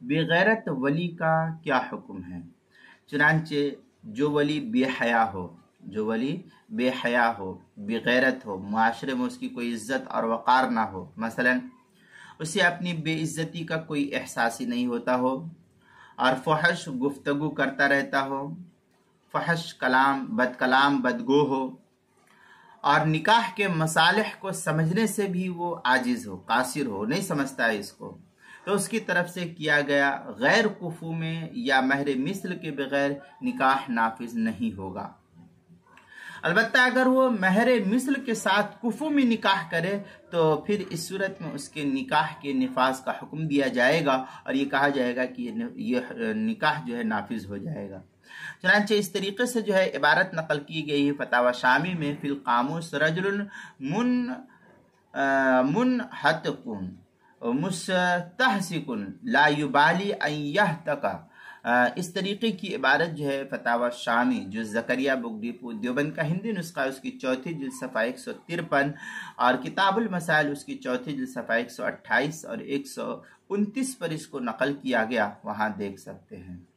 बेगैरत वली का क्या हुक्म है। चुनांचे जो वली बेहया हो, जो वली बेहया हो, बेगैरत हो, मुआशरे में उसकी कोई इज्जत और वक़ार ना हो, मसलन उसे अपनी बेइज्जती का कोई एहसास ही नहीं होता हो और फहश गुफ्तगू करता रहता हो, फहश कलाम बदगो हो और निकाह के मसालिह को समझने से भी वो आजिज हो, कासिर हो, नहीं समझता है इसको, तो उसकी तरफ से किया गया गैर कुफू में या महर मिस्ल के बगैर निकाह नाफिज नहीं होगा। अलबत्ता अगर वो महर मिस्ल के साथ कुफू में निकाह करे तो फिर इस सूरत में उसके निकाह के निफाज का हुक्म दिया जाएगा और ये कहा जाएगा कि ये निकाह जो है नाफिज हो जाएगा। चनांचे इस तरीके से जो है इबारत नकल की गई है फतावा शामी में, फिल कामूस रजुल मुनहतकुन मुस्तहसिकुन ला युबाली अन यहतका, इस तरीके की इबारत जो है फतावा शामी जो ज़करिया बुगडीपू देवबंद का हिंदी नुस्खा उसकी चौथी जिल्द सफ़ा 153 और किताबुल मसाइल उसकी चौथी जिल्द सफ़ा 128 और 129 पर इसको नकल किया गया, वहाँ देख सकते हैं।